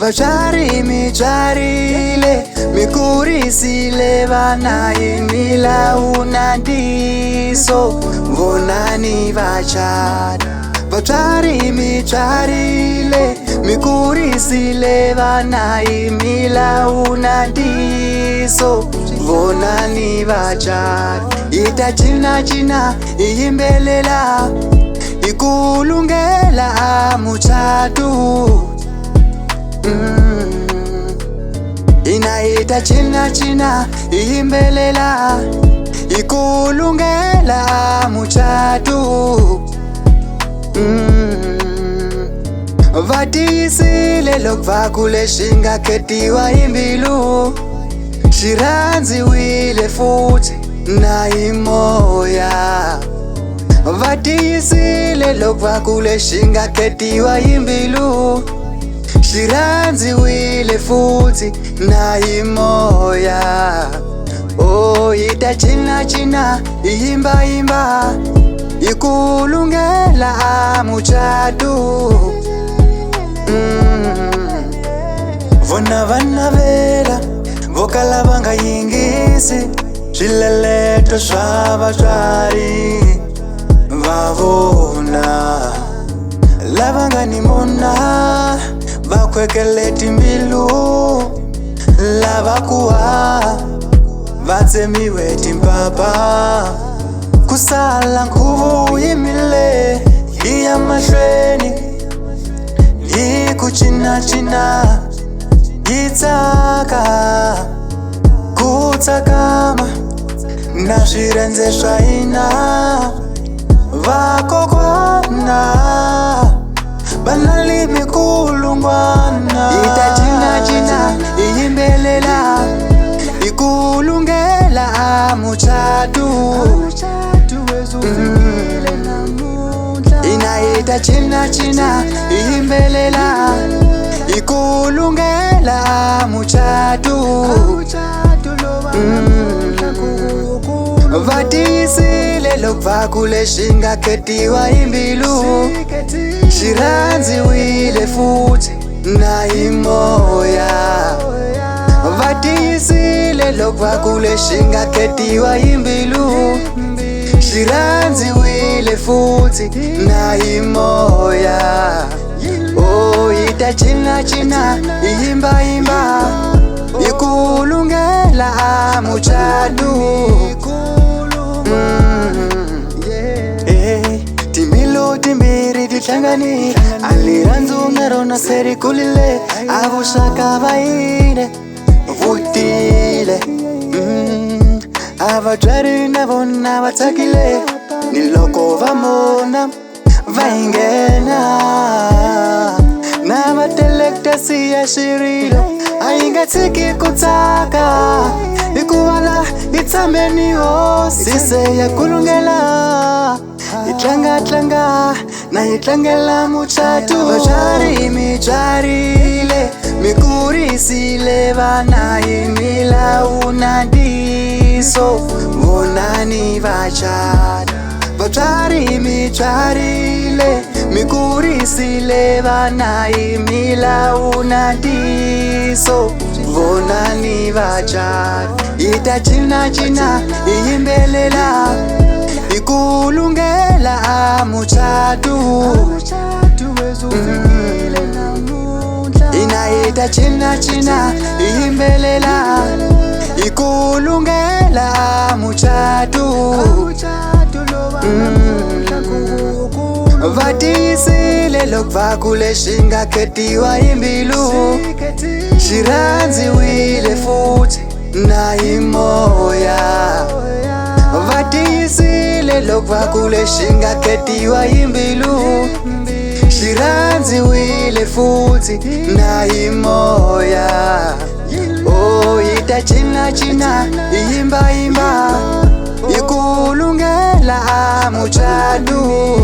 vatswari mi tswarile mi kurisile vana imila unandiso vonani vachada. Vatswari mi tswarile mi kurisile vana imila unandiso vonani vachada. Ita china china iyimbelela ikulungela muchadu. Inaita china china iyimbelela ikulungela muchadu. Vatisile lokva kule shinga ketiwa imbilu shiranziwile futhi na imoya. Vatisile lokva kule shinga ketiwa imbilu shiranziwile futhi na imoya. Oh, ita china china iyimba imba ikulungela muchadu. Vona vana vela vokala vanga yingisi swileleto swa vatswari vavona. Lava nga ni mona vakwekele timbilu, lava kuwa vatsemiwe timpapa. Kusala nkhuvu yimile yiya mahlweni yikuchina china yitsaka kutsakama na swirenze swa hina. Vakokwana banali mikulungwana. Ita china china iyimbelela ikulungela muchadu. Inaita china china iyimbelela ikulungela muchadu. Vatisile lokva kule shinga ketiwa imbilu shiranziwile futhi na imoya. Vatisile lokva kule shinga ketiwa imbilu shiranziwile futhi na imoya. Oh, ita china china iyimba imba ikulungela muchadu. Timilo timbiri tihlangani aliranzu ngarona seri kulile avushaka vaine vutile. Avatswari na vona vatsakile niloko vamona vaingena na vatelekta siya shirilo aingatiki kutsaka ikuvala itsameniho sise ya kulungela itlanga tlanga na itlangela muchadu. Vatswari mi tswarile mi kurisile vana imila unandiso vonani vachada. Vatswari mi tswarile mi kurisile vana imila unandiso vonani vachada. Ita china china iyimbelela ikulungela muchadu. Inaita china china iyimbelela ikulungela muchadu. Vatisile lokva kule shinga ketiwa imbilu shiranziwile futhi na imoya. Vatisile lokva kule shinga ketiwa imbilu shiranziwile futhi na imoya. Oh, ita china china iyimba imba ikulungela muchadu.